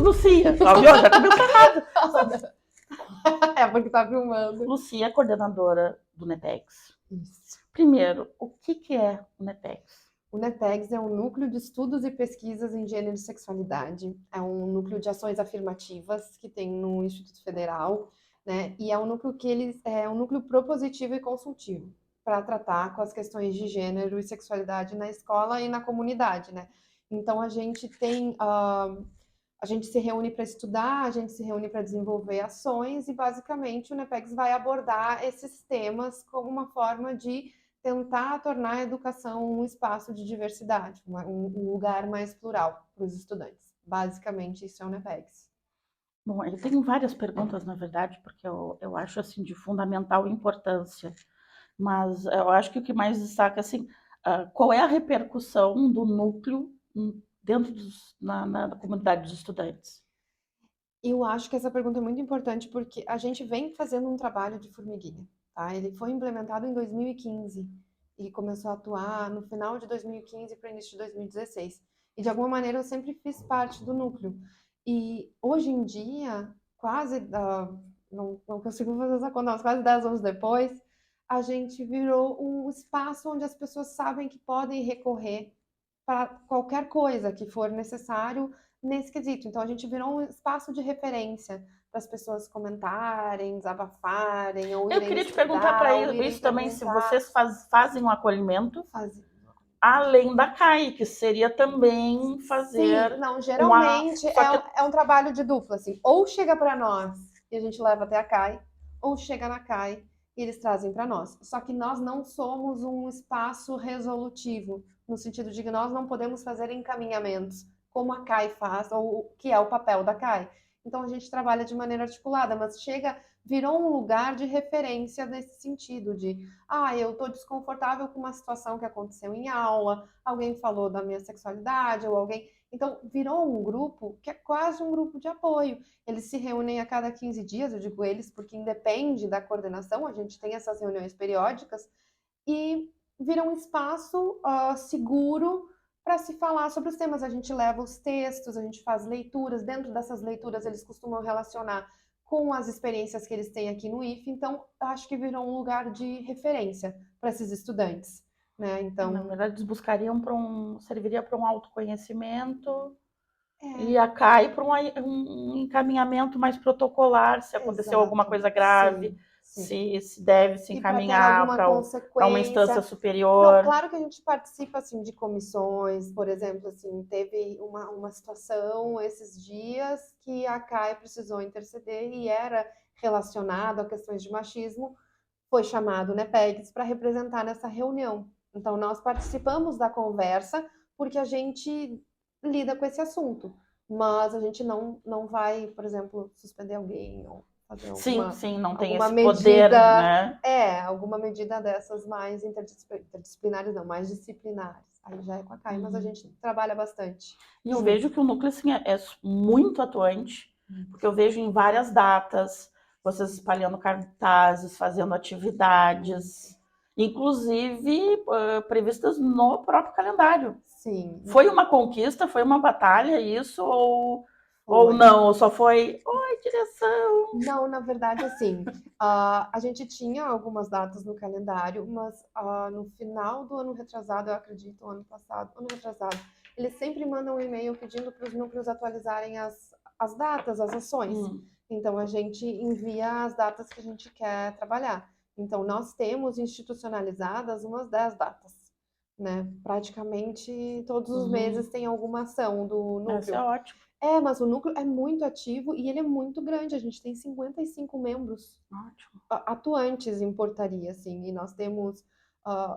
Lucia, ó, viu? Já começou errado. É porque tá filmando. Lucia, coordenadora do NEPEX. Isso. Primeiro, o que é o NEPEX? O NEPEGS é um núcleo de estudos e pesquisas em gênero e sexualidade. É um núcleo de ações afirmativas que tem no Instituto Federal, né? E é um núcleo que ele é um núcleo propositivo e consultivo para tratar com as questões de gênero e sexualidade na escola e na comunidade, né? Então a gente tem a gente se reúne para estudar, a gente se reúne para desenvolver ações e basicamente o NEPEGS vai abordar esses temas como uma forma de tentar tornar a educação um espaço de diversidade, um lugar mais plural para os estudantes. Basicamente, isso é o NEPEGS. Bom, eu tenho várias perguntas, na verdade, porque eu acho assim de fundamental importância. Mas eu acho que o que mais destaca assim, qual é a repercussão do núcleo dentro na comunidade dos estudantes? Eu acho que essa pergunta é muito importante porque a gente vem fazendo um trabalho de formiguinha, tá? Ele foi implementado em 2015 e começou a atuar no final de 2015 para o início de 2016. E de alguma maneira eu sempre fiz parte do núcleo. E hoje em dia, quase, não consigo fazer essa conta, mas quase 10 anos depois, a gente virou um espaço onde as pessoas sabem que podem recorrer para qualquer coisa que for necessário nesse quesito. Então a gente virou um espaço de referência para as pessoas comentarem, desabafarem, ou Eu irem queria te perguntar para estudar, ou irem isso também, se perguntar. vocês fazem um acolhimento Fazer. além da CAI, que seria também Sim, fazer não, uma. geralmente Só que é um trabalho de dupla, assim, ou chega para nós e a gente leva até a CAI, ou chega na CAI e eles trazem para nós. Só que nós não somos um espaço resolutivo, no sentido de que nós não podemos fazer encaminhamentos, como a CAI faz, ou o que é o papel da CAI. Então a gente trabalha de maneira articulada, mas virou um lugar de referência nesse sentido de, eu estou desconfortável com uma situação que aconteceu em aula, alguém falou da minha sexualidade, ou alguém. Então, virou um grupo que é quase um grupo de apoio. Eles se reúnem a cada 15 dias, eu digo eles, porque independe da coordenação, a gente tem essas reuniões periódicas, e vira um espaço seguro para se falar sobre os temas. A gente leva os textos, a gente faz leituras, dentro dessas leituras eles costumam relacionar com as experiências que eles têm aqui no IF, então acho que virou um lugar de referência para esses estudantes. Né? na Então, verdade eles buscariam serviria para um autoconhecimento e é, a CAI para um encaminhamento mais protocolar, se aconteceu alguma exato, coisa grave, sim, sim. se deve se E para ter encaminhar alguma para uma instância consequência. Não, superior. claro que a gente participa assim de comissões, por exemplo, assim, teve uma situação esses dias que a CAI precisou interceder e era relacionado a questões de machismo, foi chamado o NEPEGS para representar nessa reunião. Então nós participamos da conversa porque a gente lida com esse assunto, mas a gente não vai, por exemplo, suspender alguém ou fazer Sim, sim, não tem alguma esse poder, medida, né? alguma medida dessas mais interdisciplinares, não, mais disciplinares. Aí já é com a CAI, mas a gente trabalha bastante E eu junto. vejo que o núcleo assim, é muito atuante, porque eu vejo em várias datas vocês espalhando cartazes, fazendo atividades, inclusive previstas no próprio calendário. Sim, Foi uma conquista, foi uma batalha isso, ou foi. não? Ou só foi, oi, direção? Não, na verdade, assim, a gente tinha algumas datas no calendário, mas no final do ano retrasado, eu acredito, ano retrasado, eles sempre mandam um e-mail pedindo para os núcleos atualizarem as datas, as ações. Então, a gente envia as datas que a gente quer trabalhar. Então, nós temos institucionalizadas umas 10 datas, né? Praticamente todos os meses tem alguma ação do Essa é núcleo. ótimo. Mas o núcleo é muito ativo e ele é muito grande. A gente tem 55 membros Ótimo. atuantes em portaria, assim, e nós temos.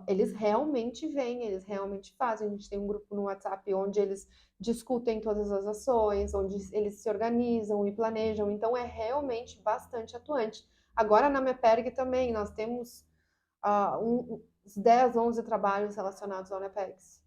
Eles realmente vêm, eles realmente fazem. A gente tem um grupo no WhatsApp onde eles discutem todas as ações, onde eles se organizam e planejam. Então, é realmente bastante atuante. Agora, na MEPERG também, nós temos uns 10, 11 trabalhos relacionados ao NEPEGS.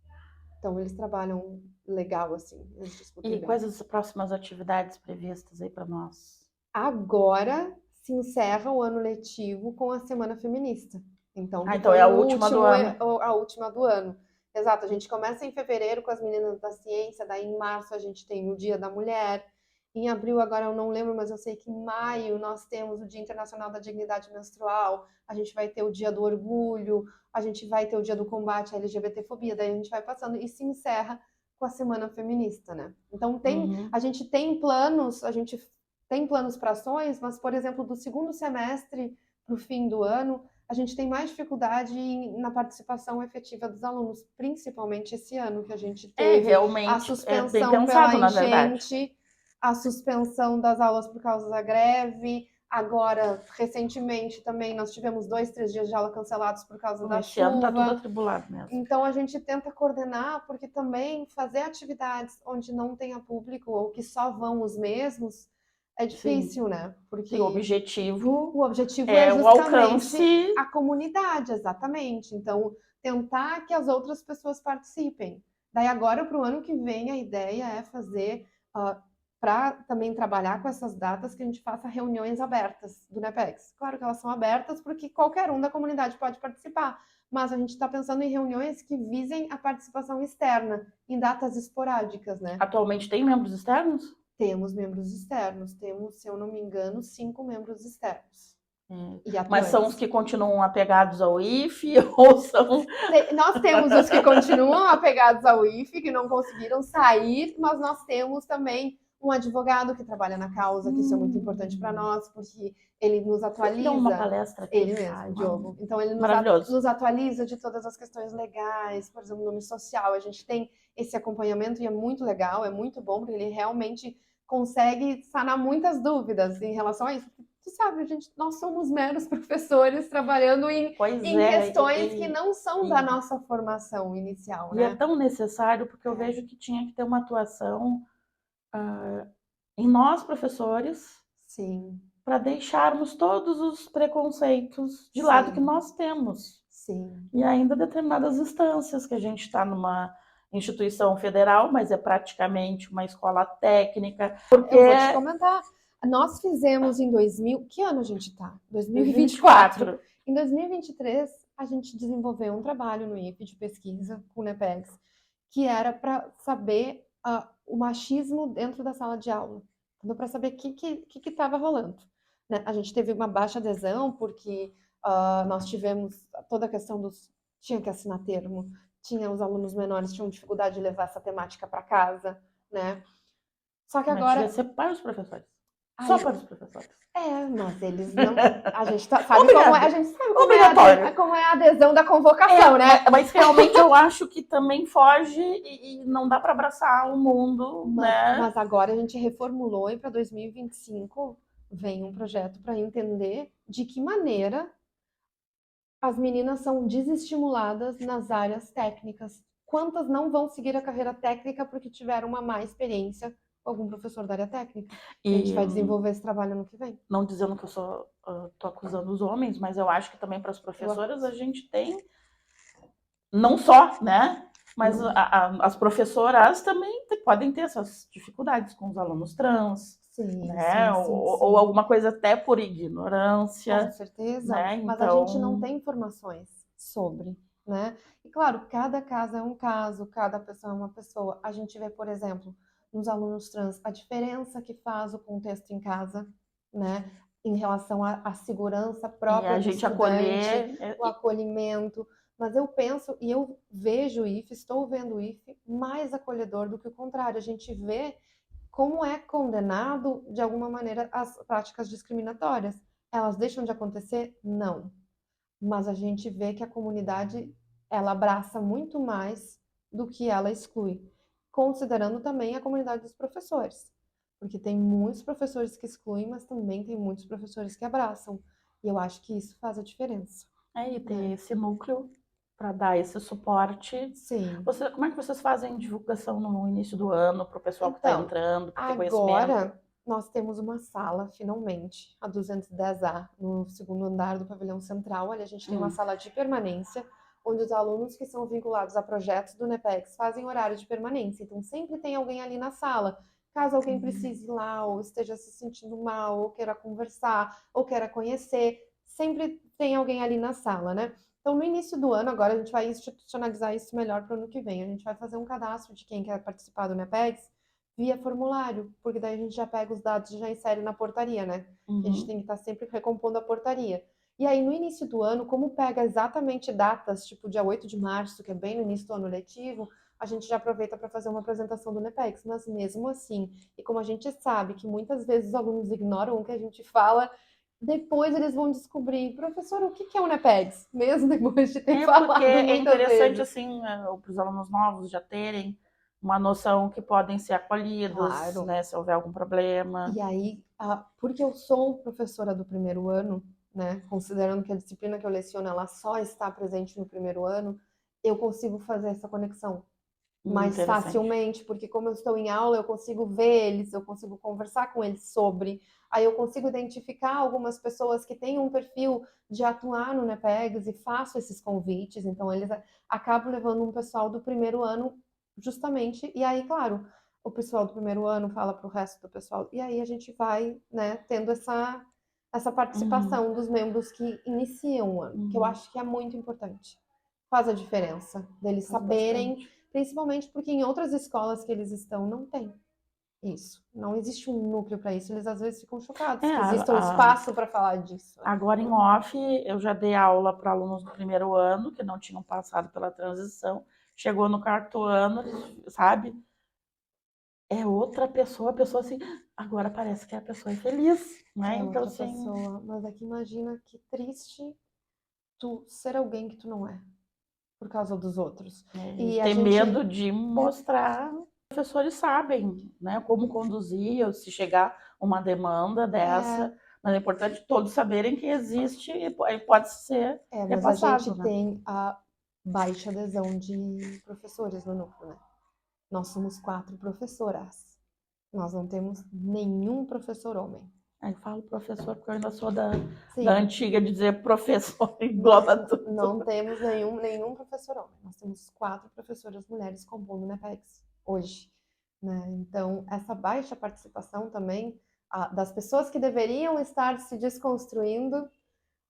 Então, eles trabalham legal, assim, eles discutem E bem. quais as próximas atividades previstas aí para nós? Agora se encerra o ano letivo com a Semana Feminista. Então, que Então é foi a o última do último, ano. a última do ano. Exato, a gente começa em fevereiro com as meninas da ciência, daí em março a gente tem o Dia da Mulher, Em abril, agora eu não lembro, mas eu sei que em maio nós temos o Dia Internacional da Dignidade Menstrual, a gente vai ter o Dia do Orgulho, a gente vai ter o Dia do Combate à LGBTfobia, daí a gente vai passando e se encerra com a Semana Feminista, né? Então Uhum. a gente tem planos para ações, mas, por exemplo, do segundo semestre para o fim do ano, a gente tem mais dificuldade na participação efetiva dos alunos, principalmente esse ano que a gente teve a Realmente, é bem suspensão pela pensado, na verdade. enchente, a suspensão das aulas por causa da greve. Agora, recentemente, também nós tivemos 2, 3 dias de aula cancelados por causa da Esse ano tá tudo chuva. atribulado mesmo. Então, a gente tenta coordenar, porque também fazer atividades onde não tenha público ou que só vão os mesmos é Sim, difícil, né? sim, o Porque objetivo o objetivo é é o justamente alcance. a comunidade, exatamente. Então, tentar que as outras pessoas participem. Daí, agora, para o ano que vem, a ideia é fazer, para também trabalhar com essas datas, que a gente faça reuniões abertas do NEPEX. Claro que elas são abertas porque qualquer um da comunidade pode participar, mas a gente está pensando em reuniões que visem a participação externa, em datas esporádicas, né? Atualmente tem membros externos? Temos membros externos, temos, se eu não me engano, 5 membros externos e Mas são os atuantes. que continuam apegados ao IFE ou são. Nós temos os que continuam apegados ao IFE, que não conseguiram sair, mas nós temos também um advogado que trabalha na causa, que isso é muito importante para nós, porque ele nos Foi que deu uma atualiza, palestra aqui. ele mesmo, Ai, Diogo. Então, ele maravilhoso. nos atualiza de todas as questões legais, por exemplo, nome social. A gente tem esse acompanhamento e é muito legal, é muito bom, porque ele realmente consegue sanar muitas dúvidas em relação a isso. Tu sabe, nós somos meros professores trabalhando Pois em é, questões que não são da e, nossa formação inicial, e é né? tão necessário, porque eu É, vejo que tinha que ter uma atuação uh, em nós, professores, sim, para deixarmos todos os preconceitos de lado que sim, nós temos. sim. E ainda determinadas instâncias, que a gente está numa instituição federal, mas é praticamente uma escola técnica, porque Eu vou te comentar. Nós fizemos em 2000. Que ano a gente tá? 2024. 2024. Em 2023, a gente desenvolveu um trabalho no IFE de pesquisa com o NEPEX, que era para saber o machismo dentro da sala de aula. Então, para saber o que estava rolando. Né? A gente teve uma baixa adesão, porque nós tivemos toda a questão dos. Tinha que assinar termo, tinha os alunos menores tinham dificuldade de levar essa temática para casa, né? Só que Mas devia agora. ser para os professores. Só Ai, para os professores. mas eles não. A gente sabe como é, a Obrigado. gente sabe Obrigatório. como é a adesão da convocação, né? Mas realmente eu acho que também foge e não dá para abraçar o mundo, né? Mas agora a gente reformulou e para 2025 vem um projeto para entender de que maneira as meninas são desestimuladas nas áreas técnicas. Quantas não vão seguir a carreira técnica porque tiveram uma má experiência com algum professor da área técnica? E a gente E vai desenvolver esse trabalho ano que vem. não dizendo que eu sou tô acusando os homens, mas eu acho que também para as professoras a gente tem não só, né? Mas Não. as professoras também podem ter essas dificuldades com os alunos trans, Sim, né? sim, sim, Ou sim. alguma coisa até por Com ignorância, certeza, né? mas a gente não Então, tem informações sobre, né? E claro, cada caso é um caso, cada pessoa é uma pessoa. A gente vê, por exemplo, nos alunos trans, a diferença que faz o contexto em casa, né? Em relação à segurança e própria a do gente estudante, acolher. o acolhimento. Mas eu penso e eu vejo o IFE, estou vendo o IFE mais acolhedor do que o contrário. A gente vê como é condenado, de alguma maneira, as práticas discriminatórias. Elas deixam de acontecer? Não. Mas a gente vê que a comunidade, ela abraça muito mais do que ela exclui, considerando também a comunidade dos professores. Porque tem muitos professores que excluem, mas também tem muitos professores que abraçam. E eu acho que isso faz a diferença, E ter né? esse núcleo para dar esse suporte. Sim. Como é que vocês fazem divulgação no início do ano para o pessoal que está Então, entrando, para ter conhecimento? agora nós temos uma sala, finalmente, a 210A, no segundo andar do pavilhão central. Ali a gente tem uma sala de permanência, onde os alunos que são vinculados a projetos do NEPEX fazem horário de permanência. Então, sempre tem alguém ali na sala. Caso alguém precise ir lá, ou esteja se sentindo mal, ou queira conversar, ou queira conhecer, sempre tem alguém ali na sala, né? Então, no início do ano, agora a gente vai institucionalizar isso melhor para o ano que vem. A gente vai fazer um cadastro de quem quer participar do NEPEX, via formulário, porque daí a gente já pega os dados e já insere na portaria, né? A gente tem que estar sempre recompondo a portaria. E aí, no início do ano, como pega exatamente datas, tipo dia 8 de março, que é bem no início do ano letivo, a gente já aproveita para fazer uma apresentação do NEPEX. Mas mesmo assim, e como a gente sabe que muitas vezes os alunos ignoram o que a gente fala, depois eles vão descobrir, professor, o que é o NEPEX? Mesmo depois de ter Porque falado é muitas interessante, vezes. assim, para os alunos novos já terem uma noção que podem ser acolhidos, Claro. né, se houver algum problema. E aí, porque eu sou professora do primeiro ano, né, considerando que a disciplina que eu leciono ela só está presente no primeiro ano, eu consigo fazer essa conexão mais Interessante. facilmente, porque como eu estou em aula, eu consigo ver eles, eu consigo conversar com eles sobre, aí eu consigo identificar algumas pessoas que têm um perfil de atuar no NEPEGS e faço esses convites, então eles acabam levando um pessoal do primeiro ano justamente, e aí, claro, o pessoal do primeiro ano fala para o resto do pessoal, e aí a gente vai, né, tendo essa Uhum, participação dos membros que iniciam o ano, que eu uhum. acho que é muito importante. Faz a diferença deles Faz saberem, bastante. principalmente porque em outras escolas que eles estão não tem isso. Não existe um núcleo para isso. Eles às vezes ficam chocados É, que exista um espaço para falar disso. agora em off, eu já dei aula para alunos do primeiro ano que não tinham passado pela transição. Chegou no quarto ano, sabe? É outra pessoa, a pessoa assim, agora parece que a pessoa é feliz, né? É Então, outra assim, pessoa, mas aqui imagina que triste tu ser alguém que tu não é, por causa dos outros. é, E a ter gente medo de mostrar. Os professores sabem, né, como conduzir, ou se chegar uma demanda é, dessa, mas é importante todos saberem que existe e pode ser mas a gente repassado, né? tem a baixa adesão de professores no núcleo, né? Nós somos 4 professoras. Nós não temos nenhum professor homem. Aí eu falo professor porque eu ainda sou da Sim, antiga de dizer professor nós engloba tudo. não temos nenhum professor homem. Nós temos 4 professoras mulheres compondo o NEPEX hoje, né? Então, essa baixa participação também das pessoas que deveriam estar se desconstruindo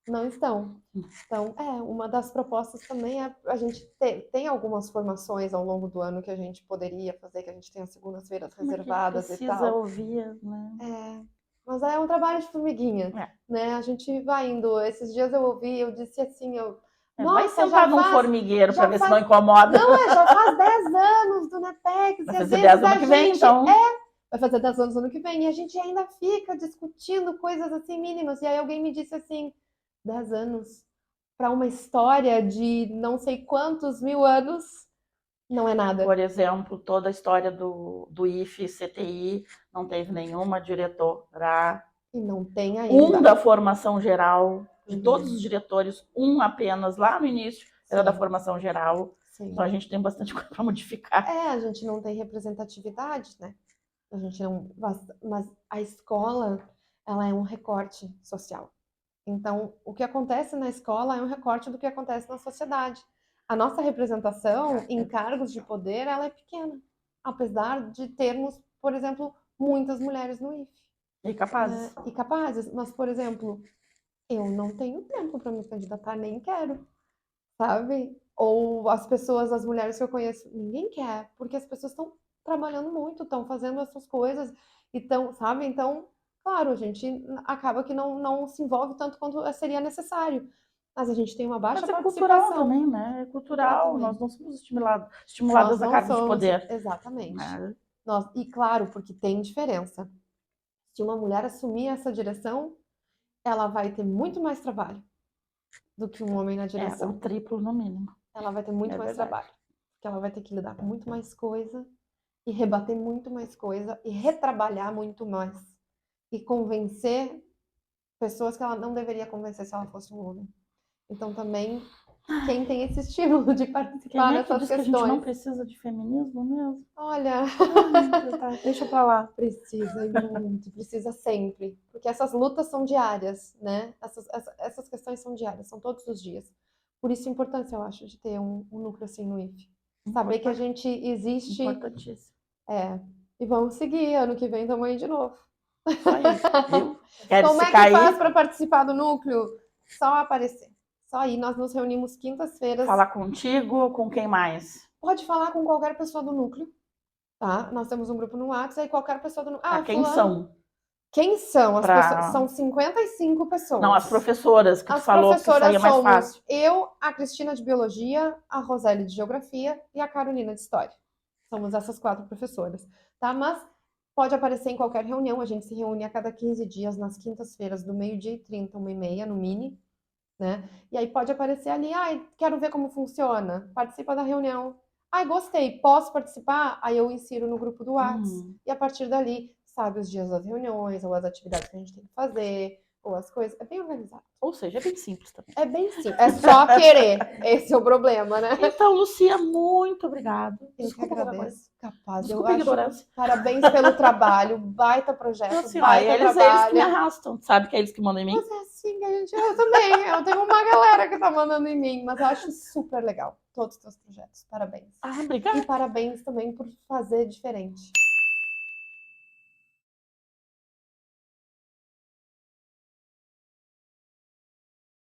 não estão. Então, uma das propostas também é a gente tem algumas formações ao longo do ano que a gente poderia fazer, que a gente tem as segundas-feiras Mas que reservadas e precisa tal. ouvir, né? É, mas é um trabalho de formiguinha, É. né? A gente vai indo. Esses dias eu ouvi, eu disse assim, Vai nossa, sentar num formigueiro para já ver se não faz, incomoda. não, já faz 10 anos do Nepex Vai e às fazer vezes 10 a ano que vem, gente então. vai fazer 10 anos ano que vem e a gente ainda fica discutindo coisas assim mínimas. E aí alguém me disse assim, 10 anos para uma história de não sei quantos mil anos não é nada. Por exemplo, toda a história do IFE, CTI, não teve nenhuma diretora. E não tem Um ainda. da formação geral, de todos Uhum. os diretores, um apenas lá no início era da Sim, formação geral. Então sim. a gente tem bastante coisa para modificar. A gente não tem representatividade, né? A gente não, mas a escola, ela é um recorte social. Então, o que acontece na escola é um recorte do que acontece na sociedade. A nossa representação em cargos de poder, ela é pequena, apesar de termos, por exemplo, muitas mulheres no IFE, E né? capazes. E capazes. Mas, por exemplo, eu não tenho tempo para me candidatar, nem quero, sabe? Ou as pessoas, as mulheres que eu conheço, ninguém quer, porque as pessoas estão trabalhando muito, estão fazendo essas coisas, então, sabe? Então, claro, a gente acaba que não se envolve tanto quanto seria necessário. Mas a gente tem uma baixa Mas é cultural participação. também, né? É cultural. Nós Exatamente. não somos Nós estimuladas a não cargos de somos, poder. exatamente. Né? E claro, porque tem diferença. Se uma mulher assumir essa direção, ela vai ter muito mais trabalho do que um homem na É, o direção. triplo no mínimo. Ela vai ter muito É mais verdade. trabalho. Porque ela vai ter que lidar com muito mais coisa e rebater muito mais coisa e retrabalhar muito mais e convencer pessoas que ela não deveria convencer se ela fosse um homem. Então também quem tem esse estímulo de participar Quem é que dessas diz que a gente não questões, precisa de feminismo mesmo? olha, Tá, deixa pra lá. precisa e muito, precisa sempre, porque essas lutas são diárias, né? Essas questões são diárias, são todos os dias. Por isso a importância, eu acho, de ter um núcleo assim no IFE. Saber que a Importante, gente existe. importantíssimo. É. E vamos seguir, ano que vem tamo aí de novo. Isso aí, viu? Quer Como se é que faz cair? para participar do núcleo? Só aparecer. Só aí, nós nos reunimos quintas-feiras. Falar contigo ou com quem mais? Pode falar com qualquer pessoa do núcleo. tá? Nós temos um grupo no WhatsApp, aí qualquer pessoa do... Tá, quem fulano. são? Quem são as Pra- pessoas? São 55 pessoas. Não, as professoras que tu As falou que professoras saía mais somos fácil. eu, a Cristina de Biologia, a Roseli de Geografia e a Carolina de História. Somos essas 4 professoras, tá? Mas pode aparecer em qualquer reunião, a gente se reúne a cada 15 dias, nas quintas-feiras, do 12h30, 1h30, no Mini, né? E aí pode aparecer ali, ai, quero ver como funciona, participa da reunião. Ai, gostei, posso participar? Aí eu insiro no grupo do WhatsApp. E a partir dali, sabe os dias das reuniões, ou as atividades que a gente tem que fazer, ou as coisas. É bem organizado. Ou seja, é bem simples também. É bem simples. É só querer. Esse é o problema, né? Então, Lucia, muito obrigada. Eu que Desculpa qualquer coisa. agradeço. Capaz. Desculpa Eu a acho. ignorância. Parabéns pelo trabalho. Baita projeto. Assim, ó, Baita eles que me trabalho. arrastam. Sabe que é eles que mandam em mim? Mas é assim que a gente. Eu também. Eu tenho uma galera que tá mandando em mim. Mas eu acho super legal todos os teus projetos. Parabéns. Ah, obrigada. E parabéns também por fazer diferente.